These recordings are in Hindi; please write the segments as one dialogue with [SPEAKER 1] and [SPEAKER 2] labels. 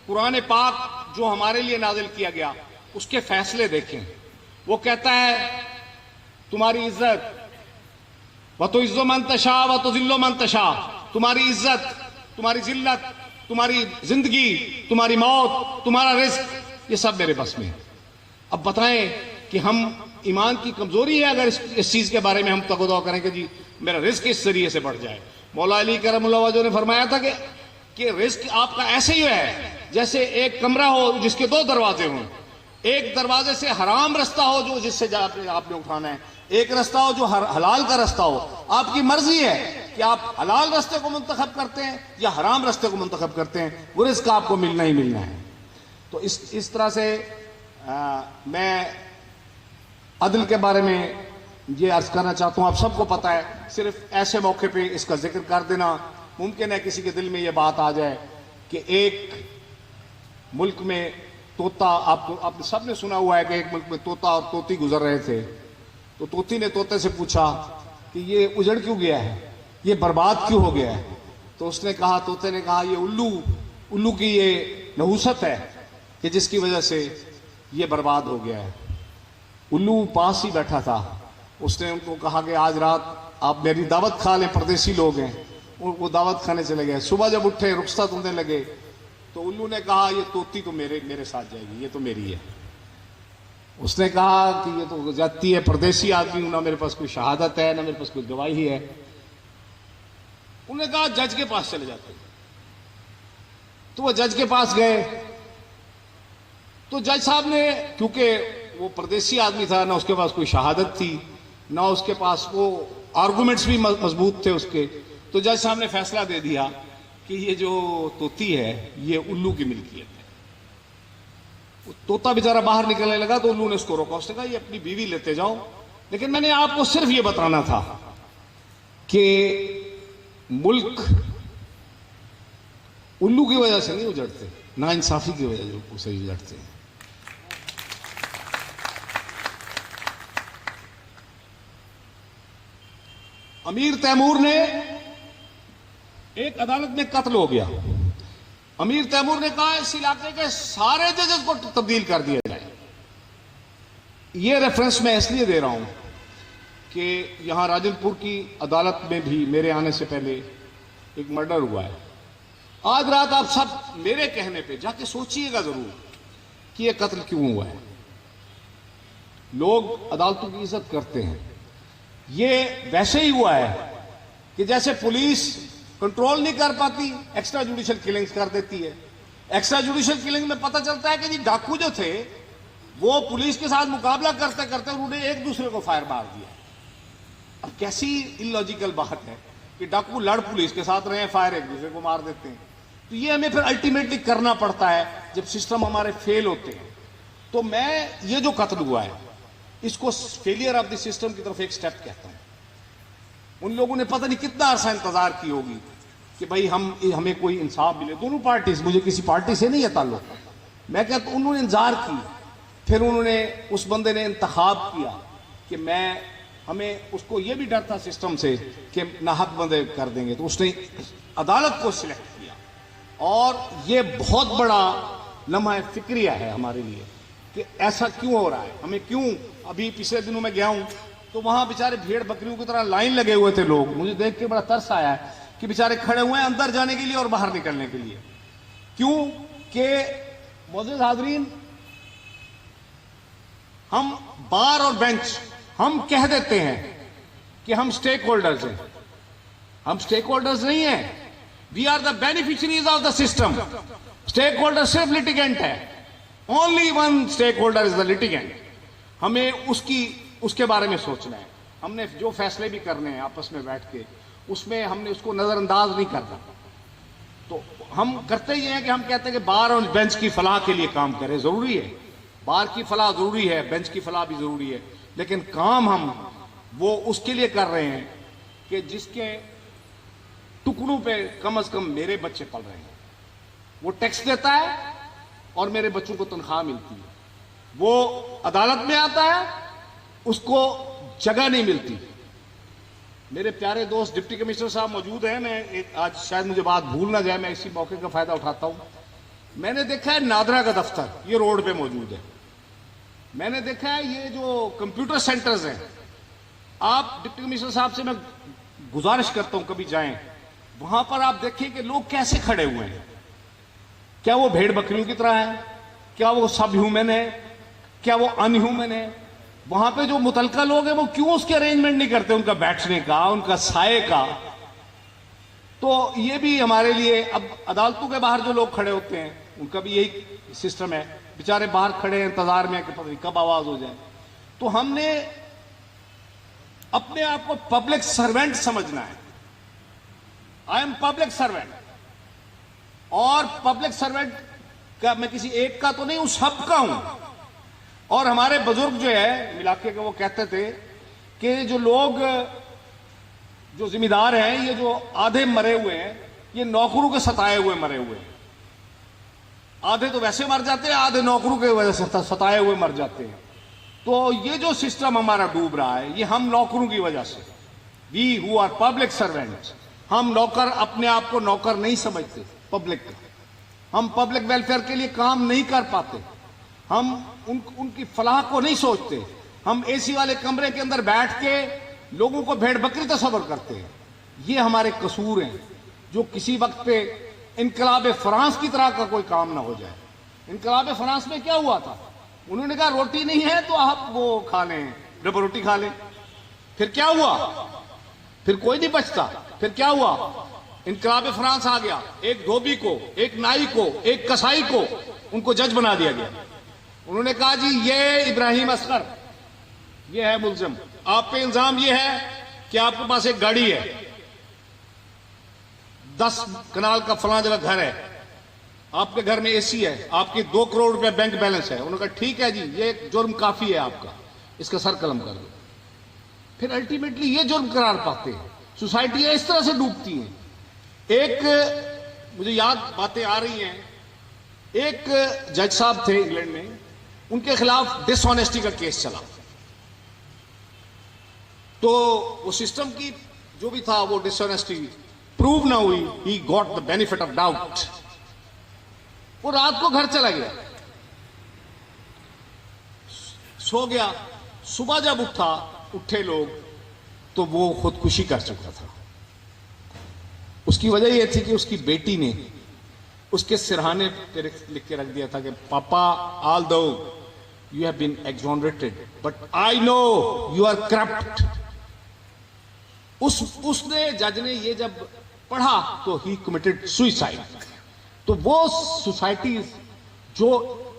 [SPEAKER 1] कुरान पाक जो हमारे लिए नाजिल किया गया उसके फैसले देखें। वो कहता है तुम्हारी इज्जत व तो इज्जो मन तशा व तो जिल्लो मन तशा, तुम्हारी इज्जत, तुम्हारी जिल्लत, तुम्हारी जिंदगी, तुम्हारी मौत, तुम्हारा रिस्क, ये सब मेरे बस में है। अब बताएं कि हम ईमान की कमजोरी है अगर इस चीज के बारे में हम तकदो करें कि जी मेरा रिस्क इस जरिए से बढ़ जाए। मौला अली करमुल्लाह वजह ने फरमाया था कि रिस्क आपका ऐसे ही है जैसे एक कमरा हो जिसके दो दरवाजे हों। एक दरवाजे से हराम रास्ता हो जो जिससे आपने उठाना है, एक रास्ता हो जो हलाल का रास्ता हो। आपकी मर्जी है कि आप हलाल रास्ते को मुंतखब करते हैं या हराम रास्ते को मुंतखब करते हैं, वो रिस्क आपको मिलना ही मिलना है। तो इस तरह से मैं अदल के बारे में ये अर्ज करना चाहता हूँ। आप सबको पता है, सिर्फ ऐसे मौके पे इसका जिक्र कर देना मुमकिन है किसी के दिल में ये बात आ जाए कि एक मुल्क में तोता, आपने सबने सुना हुआ है कि एक मुल्क में तोता और तोती गुजर रहे थे। तो तोती ने तोते से पूछा कि ये उजड़ क्यों गया है, ये बर्बाद क्यों हो गया है। तो उसने कहा, तोते ने कहा, ये उल्लू की ये नहूसत है कि जिसकी वजह से ये बर्बाद हो गया है। उल्लू पास ही बैठा था, उसने उनको कहा कि आज रात आप मेरी दावत खा लें, परदेसी लोग हैं। वो दावत खाने चले गए। सुबह जब उठे रुखसत होने लगे तो उल्लू ने कहा ये तोती तो मेरे साथ जाएगी, ये तो मेरी है। उसने कहा कि ये तो जाती है, परदेसी आदमी हूं, ना मेरे पास कोई शहादत है ना मेरे पास कोई गवाही है। उन्होंने कहा जज के पास चले जाते। तो वो जज के पास गए तो जज साहब ने, क्योंकि वो परदेसी आदमी था, ना उसके पास कोई शहादत थी ना उसके पास वो आर्गुमेंट्स भी मजबूत थे उसके, तो जज साहब ने फैसला दे दिया कि ये जो तोती है ये उल्लू की मिल्कियत है। तोता बेचारा बाहर निकलने लगा तो उल्लू ने उसको रोका। उसने कहा ये अपनी बीवी लेते जाओ, लेकिन मैंने आपको सिर्फ ये बताना था कि मुल्क उल्लू की वजह से नहीं उजड़ते, ना इंसाफी की वजह से उजड़ते हैं। अमीर तैमूर ने, एक अदालत में कत्ल हो गया। अमीर तैमूर ने कहा इस इलाके के सारे जजेस को तब्दील कर दिया जाए। यह रेफरेंस मैं इसलिए दे रहा हूं कि यहां राजनपुर की अदालत में भी मेरे आने से पहले एक मर्डर हुआ है। आज रात आप सब मेरे कहने पे जाके सोचिएगा जरूर कि यह कत्ल क्यों हुआ है। लोग अदालतों की इज्जत करते हैं। ये वैसे ही हुआ है कि जैसे पुलिस कंट्रोल नहीं कर पाती, एक्स्ट्रा जुडिशियल किलिंग्स कर देती है। एक्स्ट्रा जुडिशियल किलिंग में पता चलता है कि जी डाकू जो थे वो पुलिस के साथ मुकाबला करते करते उन्होंने एक दूसरे को फायर मार दिया। अब कैसी इलॉजिकल बात है कि डाकू लड़ पुलिस के साथ रहे, फायर एक दूसरे को मार देते हैं। तो ये हमें फिर अल्टीमेटली करना पड़ता है जब सिस्टम हमारे फेल होते हैं। तो मैं ये जो कत्ल हुआ है इसको फेलियर ऑफ द सिस्टम की तरफ एक स्टेप कहता हूं। उन लोगों ने पता नहीं कितना अरसा इंतजार की होगी कि भाई हमें कोई इंसाफ मिले। दोनों पार्टी, मुझे किसी पार्टी से नहीं है ताल्लुक, मैं कहता उन्होंने इंतजार की। फिर उन्होंने, उस बंदे ने इंतखाब किया कि हमें उसको ये भी डर था सिस्टम से कि नाहक बंदे कर देंगे, तो उसने अदालत को सिलेक्ट किया। और ये बहुत बड़ा लम्हा फिक्रिया है हमारे लिए कि ऐसा क्यों हो रहा है, हमें क्यों। अभी पिछले दिनों में गया हूं तो वहां बेचारे भेड़ बकरियों की तरह लाइन लगे हुए थे लोग। मुझे देख के बड़ा तरस आया कि बेचारे खड़े हुए हैं अंदर जाने के लिए और बाहर निकलने के लिए। क्यों कि मोअज़्ज़िज़ हाज़रीन, हम बार और बेंच हम कह देते हैं कि हम स्टेक होल्डर्स हैं। हम स्टेक होल्डर्स नहीं हैं, we are the beneficiaries of the system. Stake holder सिर्फ लिटिगेंट है, only one stake holder is the litigant. हमें उसके बारे में सोचना है। हमने जो फैसले भी करने हैं आपस में बैठ के, उसमें हमने उसको नजरअंदाज नहीं करना। तो हम करते ही हैं कि हम कहते हैं कि बार और बेंच की फलाह के लिए काम करें। जरूरी है, बार की फलाह जरूरी है, बेंच की फलाह भी जरूरी है, लेकिन काम हम वो उसके लिए कर रहे हैं कि जिसके टुकड़ों पे कम से कम मेरे बच्चे पल रहे हैं। वो टैक्स देता है और मेरे बच्चों को तनख्वाह मिलती है। वो अदालत में आता है, उसको जगह नहीं मिलती। मेरे प्यारे दोस्त डिप्टी कमिश्नर साहब मौजूद हैं। मैं आज शायद मुझे बात भूल ना जाए, मैं इसी मौके का फायदा उठाता हूं मैंने देखा है नादरा का दफ्तर, ये रोड पे मौजूद है। मैंने देखा है ये जो कंप्यूटर सेंटर्स हैं, आप डिप्टी कमिश्नर साहब से मैं गुजारिश करता हूं कभी जाएं, वहां पर आप देखिए कि लोग कैसे खड़े हुए हैं। क्या वो भेड़ बकरियों की तरह है? क्या वो सब ह्यूमन है? क्या वो अनह्यूमन है? वहां पे जो मुतलका लोग हैं वो क्यों उसके अरेंजमेंट नहीं करते, उनका बैठने का, उनका साए का? तो ये भी हमारे लिए, अब अदालतों के बाहर जो लोग खड़े होते हैं उनका भी यही सिस्टम है, बेचारे बाहर खड़े हैं इंतजार में कि पता नहीं कब आवाज हो जाए। तो हमने अपने आप को पब्लिक सर्वेंट समझना है। आई एम पब्लिक सर्वेंट, और पब्लिक सर्वेंट का मैं किसी एक का तो नहीं हूं, सबका हूं। और हमारे बुजुर्ग जो है इलाके के, वो कहते थे कि जो लोग, जो जिम्मेदार हैं, ये जो आधे मरे हुए हैं, ये नौकरों के सताए हुए मरे हुए हैं। आधे तो वैसे मर जाते हैं, आधे नौकरों के वजह से सताए हुए मर जाते हैं। तो ये जो सिस्टम हमारा डूब रहा है, ये हम नौकरों की वजह से। We who are public servants, हम नौकर, अपने आप को नौकर नहीं समझते पब्लिक का। हम पब्लिक वेलफेयर के लिए काम नहीं कर पाते, हम उनकी फलाह को नहीं सोचते। हम एसी वाले कमरे के अंदर बैठ के लोगों को भेड़ बकरी तस्वर करते हैं। ये हमारे कसूर हैं, जो किसी वक्त पे इनकलाब फ्रांस की तरह का कोई काम ना हो जाए। इनकलाब फ्रांस में क्या हुआ था? उन्होंने कहा रोटी नहीं है तो आप वो खा लें, डबल रोटी खा लें। फिर क्या हुआ? फिर कोई नहीं बचता। फिर क्या हुआ? इनकलाब फ्रांस आ गया। एक धोबी को, एक नाई को, एक कसाई को उनको जज बना दिया गया। उन्होंने कहा जी ये इब्राहिम असगर, ये है मुलजिम, आप पे इल्जाम ये है कि आपके पास एक गाड़ी है, 10 कनाल का फलां जगह घर है, आपके घर में एसी है, आपकी 2 करोड़ रुपया बैंक बैलेंस है। उन्होंने कहा ठीक है जी, ये जुर्म काफी है आपका, इसका सर कलम कर दो। फिर अल्टीमेटली ये जुर्म करार पाते हैं। सोसाइटियां इस तरह से डूबती हैं। एक मुझे याद बातें आ रही हैं, एक जज साहब थे इंग्लैंड में, उनके खिलाफ डिसऑनेस्टी का केस चला। तो वो सिस्टम की जो भी था, वो डिसऑनेस्टी प्रूव ना हुई। He got the benefit of doubt. वो रात को घर चला गया, सो गया। सुबह जब उठे लोग, तो वो खुदकुशी कर चुका था। उसकी वजह यह थी कि उसकी बेटी ने उसके सिरहाने पे लिख के रख दिया था कि पापा, although you have been exonerated but I know you are corrupt. उसने, जज ने ये जब पढ़ा तो ही कमिटेड सुइसाइड। तो वो सोसाइटीज जो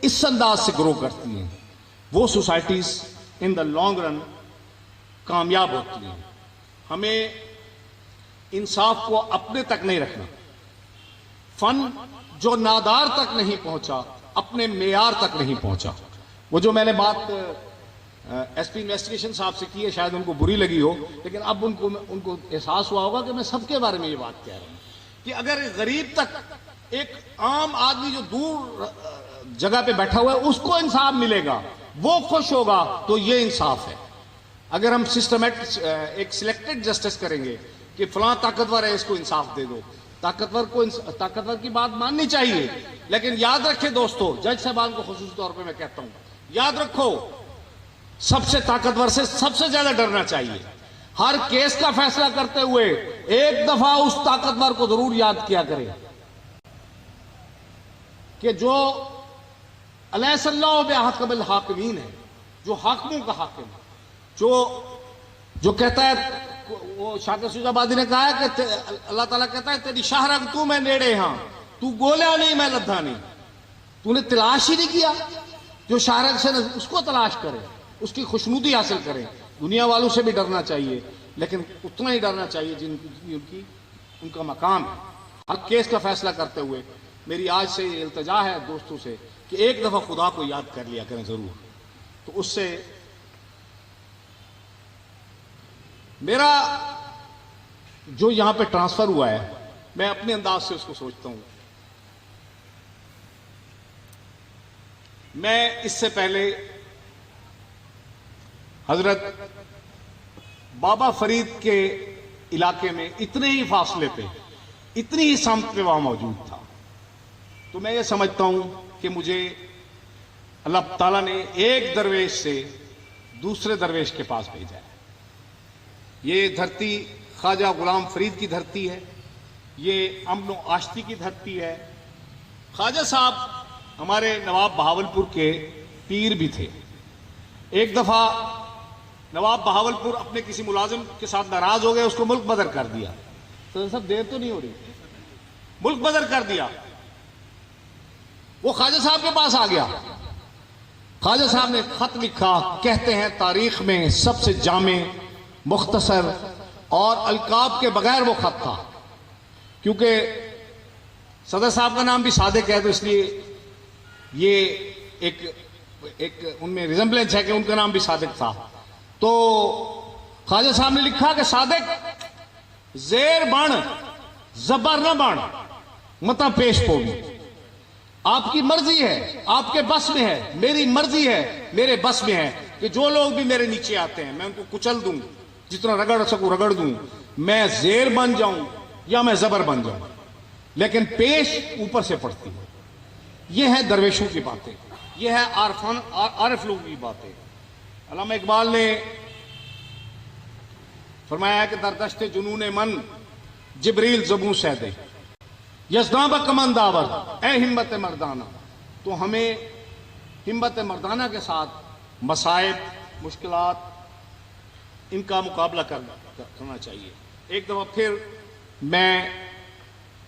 [SPEAKER 1] इस अंदाज से ग्रो करती हैं, वो societies in the long run कामयाब होती हैं। हमें इंसाफ को अपने तक नहीं रखना। फन जो नादार तक नहीं पहुंचा, अपने मेयार तक नहीं पहुंचा। वो जो मैंने बात एसपी इन्वेस्टिगेशन साहब से की है, शायद उनको बुरी लगी हो, लेकिन अब उनको एहसास हुआ होगा कि मैं सबके बारे में ये बात कह रहा हूं कि अगर गरीब तक, एक आम आदमी जो दूर जगह पे बैठा हुआ है, उसको इंसाफ मिलेगा, वो खुश होगा, तो ये इंसाफ है। अगर हम सिस्टमेटिक एक सिलेक्टेड जस्टिस करेंगे कि फलां ताकतवर है, इसको इंसाफ दे दो, ताकतवर की बात माननी चाहिए। लेकिन याद रखे दोस्तों, जज साहबान को खुसूसी तौर पे मैं कहता हूं, याद रखो, सबसे ताकतवर से सबसे ज्यादा डरना चाहिए। हर केस का फैसला करते हुए एक दफा उस ताकतवर को जरूर याद किया करें कि जो अलैहिस्सलाहु बिअहकमिल हाकिमीन है, जो हाकिमों का हाकिम है, जो कहता है, वो शाकिर सुजाबादी ने कहा है कि अल्लाह ताला कहता है तेरी शाहरग तू मैं नेड़े, हां तू गोला नहीं मैं लद्दा नहीं। तूने तलाश ही नहीं किया। जो शाहरग से उसको तलाश करे, उसकी खुशनुदी हासिल करें। दुनिया वालों से भी डरना चाहिए, लेकिन उतना ही डरना चाहिए जिनकी उनका मकाम है। हर केस का फैसला करते हुए मेरी आज से ये इल्तिजा है दोस्तों से कि एक दफा खुदा को याद कर लिया करें जरूर। तो उससे मेरा जो यहां पे ट्रांसफर हुआ है, मैं अपने अंदाज से उसको सोचता हूं। मैं इससे पहले हजरत बाबा फरीद के इलाके में इतने ही फासले पे, इतनी ही समत पे वहां मौजूद था। तो मैं ये समझता हूं कि मुझे अल्लाह ताला ने एक दरवेश से दूसरे दरवेश के पास भेजा है। ये धरती ख्वाजा गुलाम फरीद की धरती है, ये अमन आश्ती की धरती है। ख्वाजा साहब हमारे नवाब बहावलपुर के पीर भी थे। एक दफा नवाब बहावलपुर अपने किसी मुलाजिम के साथ नाराज हो गए, उसको मुल्क बदर कर दिया। तो सब देर तो नहीं हो रही, मुल्क बदर कर दिया। वो ख्वाजा साहब के पास आ गया। ख्वाजा साहब ने खत लिखा, कहते हैं तारीख में सबसे जामे, मुख्तसर और अलकाब के बगैर वो खत था, क्योंकि सदर साहब का नाम भी सादिक है, तो इसलिए ये एक उनमें रिजेंबलेंस है कि उनका नाम भी सादिक था। तो ख्वाजा साहब ने लिखा कि सादिक जेर बण जबर न बण मता पेश पोगी। आपकी मर्जी है, आपके बस में है, मेरी मर्जी है, मेरे बस में है कि जो लोग भी मेरे नीचे आते हैं मैं उनको कुचल दूं, जितना रगड़ सकूं रगड़ दूं, मैं जेर बन जाऊं या मैं जबर बन जाऊं, लेकिन पेश ऊपर से पड़ती है। यह है दरवेशों की बातें, यह है आरिफ लोगों की बातें। अल्लामा इकबाल ने फरमाया कि दरदश्ते जुनून मन जिब्रील ज़बू सैदे यज़दाब कमन दावर ए हिम्मत मर्दाना। तो हमें हिम्मत मर्दाना के साथ मसाइब मुश्किलात इनका मुकाबला करना चाहिए। एक दफ़ा फिर मैं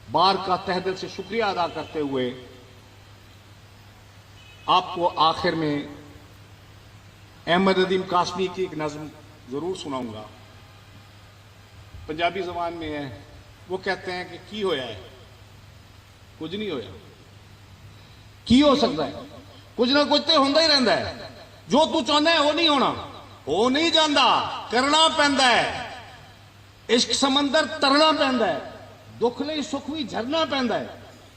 [SPEAKER 1] बार का तहे दिल से शुक्रिया अदा करते हुए आपको आखिर में अहमद नदीम कासमी की एक नज़्म जरूर सुनाऊंगा। पंजाबी जबान में है। वो कहते हैं कि की होया है, कुछ नहीं होया। की हो सकता है, कुछ ना कुछ तो होंदा ही रहता है। जो तू चाहना है वो नहीं होना, हो नहीं जाता, करना पैंदा है। इश्क समंदर तरना पैंदा है, दुख लई सुख भी झरना पैंदा है।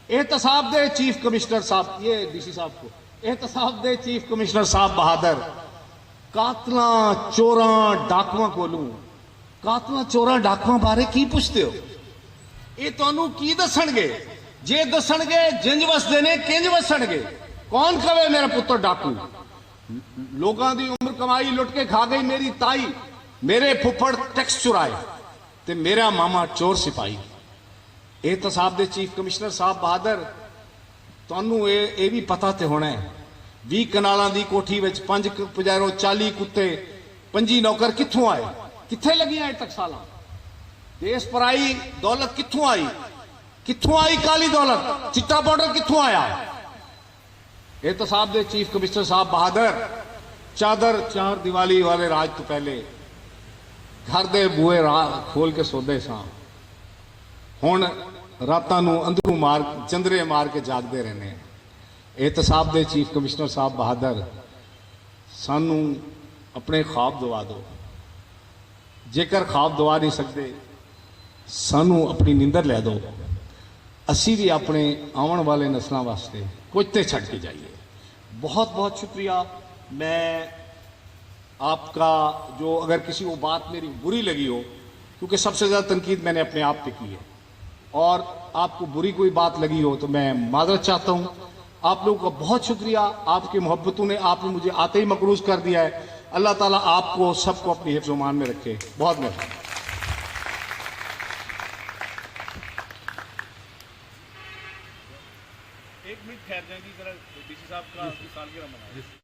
[SPEAKER 1] एहतसाब दे चीफ कमिश्नर साहब, ये डीसी साहब को, एहतसाब दे चीफ कमिश्नर साहब बहादुर, कातला चोरां डाकुआं कोलू, कातला चोरां डाकुआं बारे की पुछते हो? ये तुहानू की दसणगे? जे दसणगे जिंज वसदे ने किंज वसणगे? कौन कवे मेरा पुत्र डाकू? लोगों की उम्र कमाई लुट के खा गई मेरी ताई, मेरे फुफड़ टैक्स चुराए ते मेरा मामा चोर सिपाही। एहतसाब दे चीफ कमिश्नर साहब बहादुर, तुहानू ये भी पता ते होना है 20 कनालों की कोठी विच 5 पजारो 40 कुत्ते 25 नौकर कित्थों आए? कित्थे लगियां अज तक सालां? देश पर आई दौलत कित्थों आई? कित्थों आई काली दौलत? चिट्टा पाउडर कित्थों आया? एहतसाब दे चीफ कमिश्नर साहब बहादुर, चादर 4 दिवाली वाले राज तो पहले घर दे बूहे खोल के सोते सां, हुण रातां नूं अंदरों मार चंदरे मार के जागते रहने। एहतसाब दे चीफ कमिश्नर साहब बहादुर, सानू अपने ख्वाब दवा दो। जेकर ख्वाब दवा नहीं सकते, सानू अपनी नींदर लै दो। असी भी अपने आने वाले नस्लों वास्ते कुछ तो छड़ के जाइए। बहुत बहुत शुक्रिया। मैं आपका जो, अगर किसी को बात मेरी बुरी लगी हो, क्योंकि सबसे ज़्यादा तनकीद मैंने अपने आप पे की है, और आपको बुरी कोई बात लगी हो तो मैं माजरत चाहता हूँ। आप लोगों का बहुत शुक्रिया। आपकी मोहब्बतों ने आपने मुझे आते ही मकरूज कर दिया है। अल्लाह ताला आपको सबको अपनी हिफ्ज़-ओ-मान में रखे। बहुत मेहरबानी। एक मिनट ठहर जाएंगी, जरा डीसी साहब का सालगिरह मनाएं।